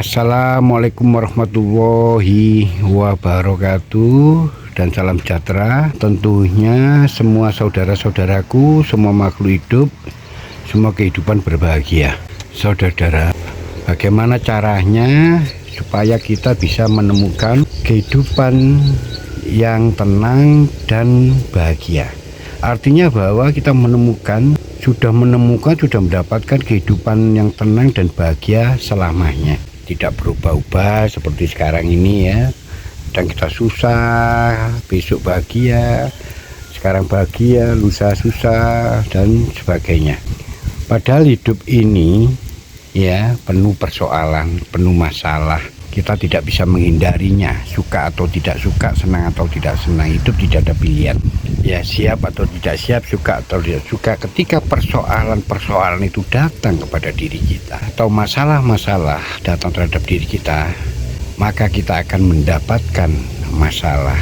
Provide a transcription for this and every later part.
Assalamualaikum warahmatullahi wabarakatuh, dan salam sejahtera tentunya semua saudara-saudaraku, semua makhluk hidup, semua kehidupan berbahagia. Saudara, bagaimana caranya supaya kita bisa menemukan kehidupan yang tenang dan bahagia? Artinya bahwa kita sudah mendapatkan kehidupan yang tenang dan bahagia selamanya, tidak berubah-ubah seperti sekarang ini ya. Dan kita susah, besok bahagia, sekarang bahagia, lusa susah, dan sebagainya. Padahal hidup ini ya penuh persoalan, penuh masalah. Kita tidak bisa menghindarinya, suka atau tidak suka, senang atau tidak senang. Hidup tidak ada pilihan. Ya siap atau tidak siap, suka atau tidak suka. Ketika persoalan-persoalan itu datang kepada diri kita, atau masalah-masalah datang terhadap diri kita, maka kita akan mendapatkan masalah.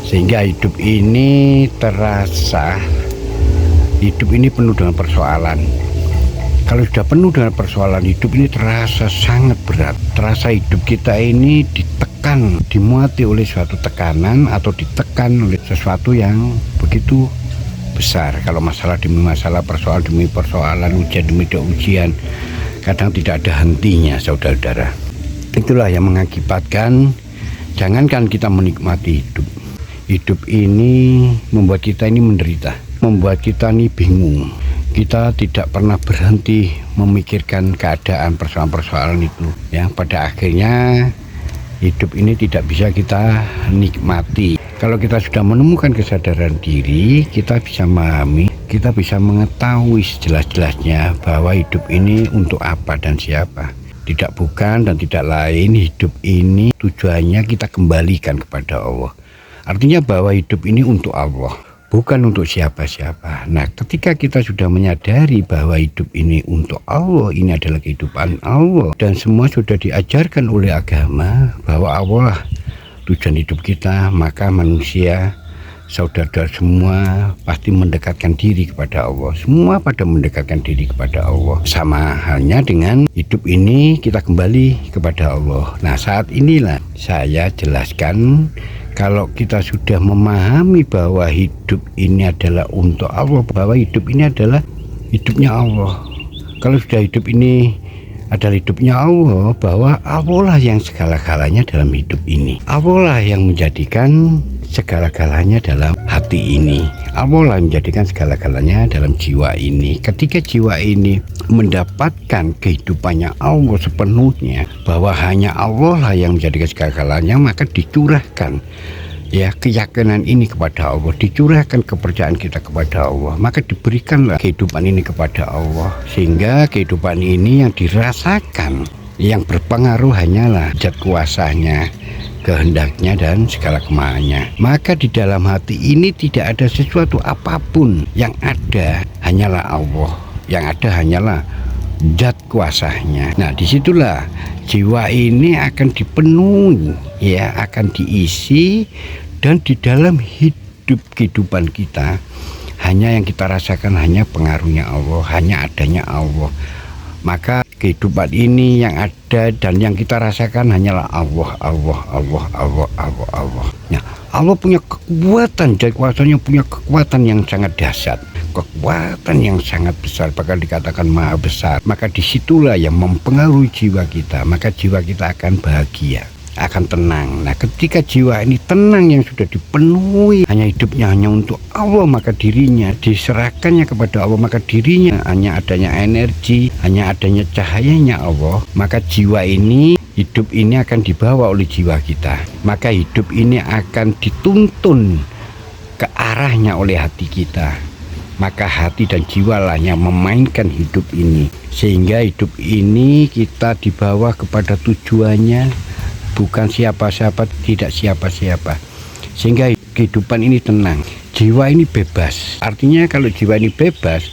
Sehingga hidup ini terasa, hidup ini penuh dengan persoalan. Kalau sudah penuh dengan persoalan, hidup ini terasa sangat berat. Terasa hidup kita ini ditekan, dimuati oleh suatu tekanan atau ditekan oleh sesuatu yang begitu besar. Kalau masalah demi masalah, persoalan demi persoalan, ujian demi ujian, kadang tidak ada hentinya, saudara-saudara. Itulah yang mengakibatkan jangankan kita menikmati hidup. Hidup ini membuat kita ini menderita, membuat kita ini bingung. Kita tidak pernah berhenti memikirkan keadaan persoalan-persoalan itu. Yang pada akhirnya hidup ini tidak bisa kita nikmati. Kalau kita sudah menemukan kesadaran diri, kita bisa memahami, kita bisa mengetahui sejelas-jelasnya bahwa hidup ini untuk apa dan siapa. Tidak bukan dan tidak lain, hidup ini tujuannya kita kembalikan kepada Allah. Artinya bahwa hidup ini untuk Allah, bukan untuk siapa-siapa. Nah, ketika kita sudah menyadari bahwa hidup ini untuk Allah, ini adalah kehidupan Allah, dan semua sudah diajarkan oleh agama bahwa Allah tujuan hidup kita, maka manusia, saudara semua pasti mendekatkan diri kepada Allah. Semua pada mendekatkan diri kepada Allah. Sama halnya dengan hidup ini kita kembali kepada Allah. Nah, saat inilah saya jelaskan, kalau kita sudah memahami bahwa hidup ini adalah untuk Allah, bahwa hidup ini adalah hidupnya Allah. Kalau sudah hidup ini adalah hidupnya Allah, bahwa Allah lah yang segala-galanya dalam hidup ini. Allah lah yang menjadikan segala-galanya dalam hati ini. Allah lah menjadikan segala-galanya dalam jiwa ini. Ketika jiwa ini mendapatkan kehidupannya Allah sepenuhnya, bahwa hanya Allah lah yang menjadikan segala-galanya, maka dicurahkan ya keyakinan ini kepada Allah, dicurahkan kepercayaan kita kepada Allah, maka diberikanlah kehidupan ini kepada Allah, sehingga kehidupan ini yang dirasakan, yang berpengaruh hanyalah zat kuasanya, kehendaknya, dan segala kemauannya. Maka di dalam hati ini tidak ada sesuatu apapun, yang ada hanyalah Allah, yang ada hanyalah zat kuasanya. Nah, disitulah jiwa ini akan dipenuhi, ya, akan diisi, dan di dalam kehidupan kita hanya yang kita rasakan hanya pengaruhnya Allah, hanya adanya Allah. Maka kehidupan ini yang ada dan yang kita rasakan hanyalah Allah, Allah, Allah, Allah, Allah, Allah. Nah, Allah punya kekuatan, dan kuasanya punya kekuatan yang sangat dahsyat, kekuatan yang sangat besar, bahkan dikatakan maha besar. Maka disitulah yang mempengaruhi jiwa kita, maka jiwa kita akan bahagia, akan tenang. Nah, ketika jiwa ini tenang, yang sudah dipenuhi hanya hidupnya hanya untuk Allah, maka dirinya diserahkannya kepada Allah, maka dirinya hanya adanya energi, hanya adanya cahayanya Allah, maka jiwa ini, hidup ini akan dibawa oleh jiwa kita. Maka hidup ini akan dituntun ke arahnya oleh hati kita. Maka hati dan jiwa lah yang memainkan hidup ini, sehingga hidup ini kita dibawa kepada tujuannya, bukan siapa-siapa, tidak siapa-siapa. Sehingga kehidupan ini tenang, jiwa ini bebas. Artinya kalau jiwa ini bebas,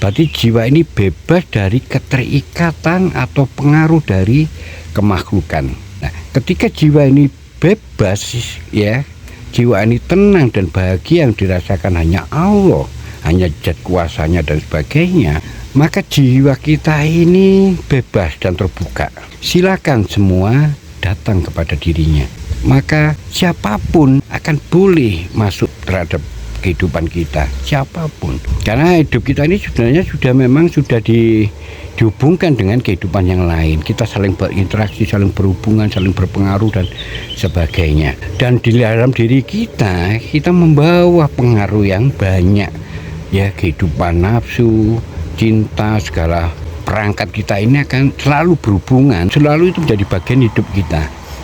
berarti jiwa ini bebas dari keterikatan atau pengaruh dari kemakhlukan. Nah, ketika jiwa ini bebas, ya, jiwa ini tenang dan bahagia, yang dirasakan hanya Allah, hanya zat kuasanya dan sebagainya, maka jiwa kita ini bebas dan terbuka. Silakan semua datang kepada dirinya. Maka siapapun akan boleh masuk terhadap kehidupan kita, siapapun. Karena hidup kita ini sebenarnya sudah dihubungkan dengan kehidupan yang lain. Kita saling berinteraksi, saling berhubungan, saling berpengaruh dan sebagainya. Dan di dalam diri kita membawa pengaruh yang banyak. Ya, kehidupan nafsu, cinta, segala perangkat kita ini akan selalu berhubungan, selalu itu menjadi bagian hidup kita.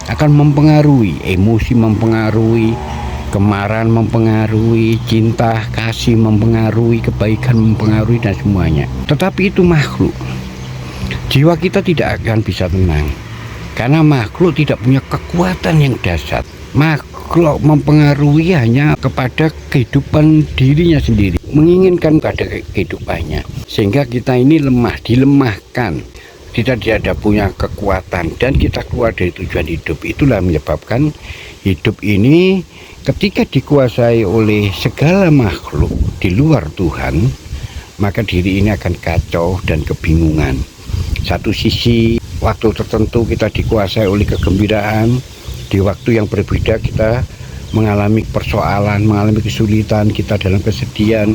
Akan mempengaruhi, emosi mempengaruhi, kemarahan mempengaruhi, cinta, kasih mempengaruhi, kebaikan mempengaruhi, dan semuanya. Tetapi itu makhluk. Jiwa kita tidak akan bisa tenang karena makhluk tidak punya kekuatan yang dahsyat. Makhluk mempengaruhi hanya kepada kehidupan dirinya sendiri, menginginkan pada kehidupannya, sehingga kita ini lemah, dilemahkan. Kita tidak ada punya kekuatan dan kita keluar dari tujuan hidup. Itulah menyebabkan hidup ini ketika dikuasai oleh segala makhluk di luar Tuhan, maka diri ini akan kacau dan kebingungan. Satu sisi waktu tertentu kita dikuasai oleh kegembiraan, di waktu yang berbeda kita mengalami persoalan, mengalami kesulitan, kita dalam kesedihan.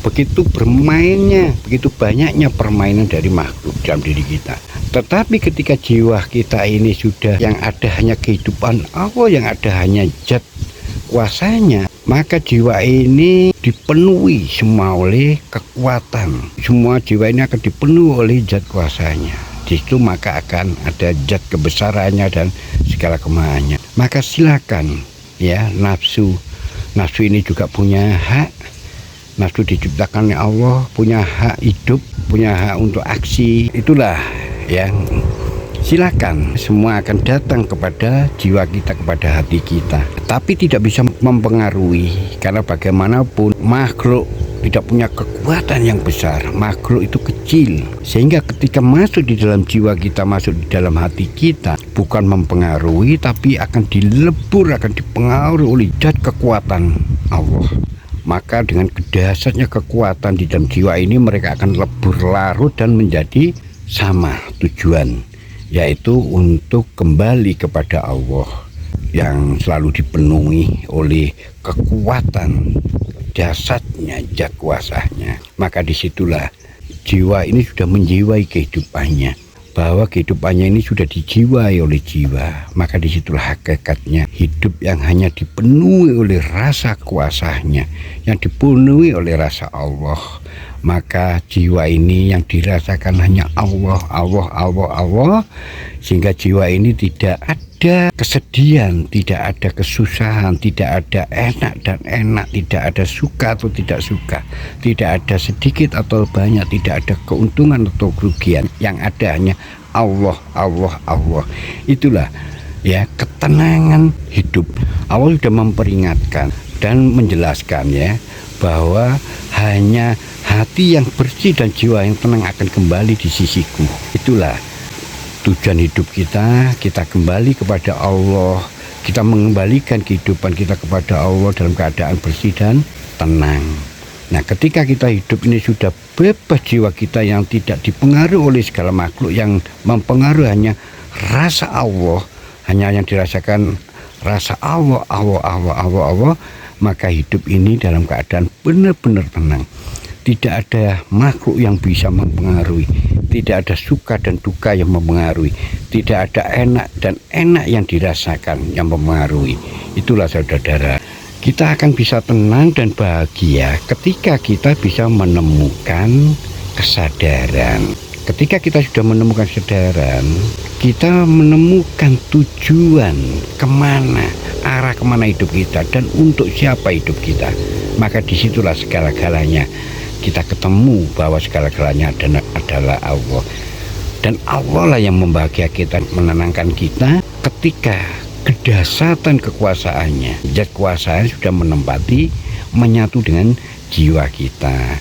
Begitu bermainnya, begitu banyaknya permainan dari makhluk dalam diri kita. Tetapi ketika jiwa kita ini sudah yang ada hanya kehidupan Allah, yang ada hanya zat kuasanya, maka jiwa ini dipenuhi semua oleh kekuatan. Semua jiwa ini akan dipenuhi oleh zat kuasanya. Di situ maka akan ada zat kebesarannya dan segala kemahannya. Maka silakan ya, nafsu ini juga punya hak. Nafsu diciptakan oleh Allah, punya hak hidup, punya hak untuk aksi. Itulah yang silakan semua akan datang kepada jiwa kita, kepada hati kita. Tapi tidak bisa mempengaruhi, karena bagaimanapun makhluk tidak punya kekuatan yang besar. Makhluk itu kecil, sehingga ketika masuk di dalam jiwa kita, masuk di dalam hati kita, bukan mempengaruhi, tapi akan dilebur, akan dipengaruhi oleh zat kekuatan Allah. Maka dengan kedahsyatnya kekuatan di dalam jiwa ini, mereka akan lebur larut dan menjadi sama tujuan, yaitu untuk kembali kepada Allah yang selalu dipenuhi oleh kekuatan dahsyatnya zat kuasanya. Maka disitulah jiwa ini sudah menjiwai kehidupannya, bahwa kehidupannya ini sudah dijiwai oleh jiwa. Maka disitulah hakikatnya hidup yang hanya dipenuhi oleh rasa kuasanya, yang dipenuhi oleh rasa Allah. Maka jiwa ini yang dirasakan hanya Allah, Allah, Allah, Allah, sehingga jiwa ini tidak ada kesedihan, tidak ada kesusahan, tidak ada enak dan enak, tidak ada suka atau tidak suka, tidak ada sedikit atau banyak, tidak ada keuntungan atau kerugian. Yang ada hanya Allah, Allah, Allah. Itulah ya ketenangan hidup. Allah sudah memperingatkan dan menjelaskan ya, bahwa hanya hati yang bersih dan jiwa yang tenang akan kembali di sisiku. Itulah tujuan hidup kita. Kita kembali kepada Allah, kita mengembalikan kehidupan kita kepada Allah dalam keadaan bersih dan tenang. Nah, ketika kita hidup ini sudah bebas, jiwa kita yang tidak dipengaruhi oleh segala makhluk, yang mempengaruhi hanya rasa Allah, hanya yang dirasakan rasa Allah, Allah, Allah, Allah, Allah, maka hidup ini dalam keadaan benar-benar tenang. Tidak ada makhluk yang bisa mempengaruhi, tidak ada suka dan duka yang mempengaruhi, tidak ada enak dan enak yang dirasakan yang mempengaruhi. Itulah saudara, kita akan bisa tenang dan bahagia ketika kita bisa menemukan kesadaran. Ketika kita sudah menemukan kesadaran, kita menemukan tujuan kemana, arah kemana hidup kita, dan untuk siapa hidup kita. Maka disitulah segala-galanya kita ketemu bahwa segala-galanya adalah Allah. Dan Allah lah yang membahagiakan kita, menenangkan kita ketika kedahsyatan kekuasaannya, zat kuasanya sudah menempati, menyatu dengan jiwa kita.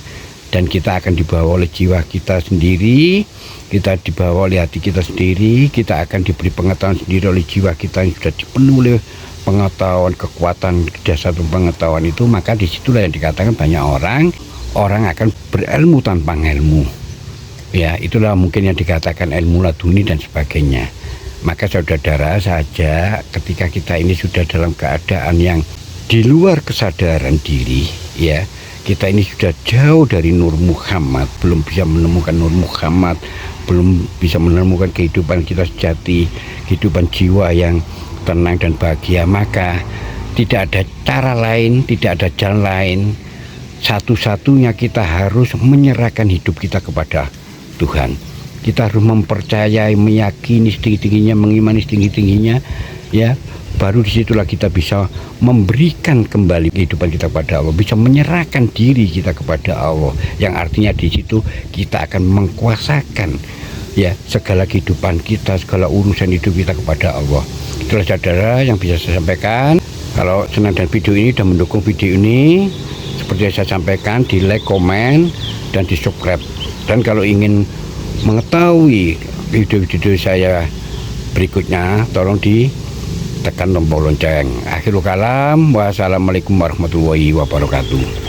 Dan kita akan dibawa oleh jiwa kita sendiri, kita dibawa oleh hati kita sendiri, kita akan diberi pengetahuan sendiri oleh jiwa kita yang sudah dipenuhi oleh pengetahuan, kekuatan, kedahsyatan pengetahuan itu. Maka disitulah yang dikatakan banyak orang orang akan berilmu tanpa ilmu. Ya, itulah mungkin yang dikatakan ilmu laduni dan sebagainya. Maka saudara saja ketika kita ini sudah dalam keadaan yang di luar kesadaran diri, ya, kita ini sudah jauh dari Nur Muhammad, belum bisa menemukan Nur Muhammad, belum bisa menemukan kehidupan kita sejati, kehidupan jiwa yang tenang dan bahagia, maka tidak ada cara lain, tidak ada jalan lain. Satu-satunya kita harus menyerahkan hidup kita kepada Tuhan. Kita harus mempercayai, meyakini setinggi-tingginya, mengimani setinggi-tingginya, ya. Baru disitulah kita bisa memberikan kembali kehidupan kita kepada Allah, bisa menyerahkan diri kita kepada Allah, yang artinya di situ kita akan mengkuasakan, ya, segala kehidupan kita, segala urusan hidup kita kepada Allah. Itulah saudara yang bisa saya sampaikan. Kalau senang dan video ini dan mendukung video ini, seperti yang saya sampaikan, di like, komen, dan di subscribe. Dan kalau ingin mengetahui video-video saya berikutnya, tolong ditekan tombol lonceng. Akhirul kalam, wassalamualaikum warahmatullahi wabarakatuh.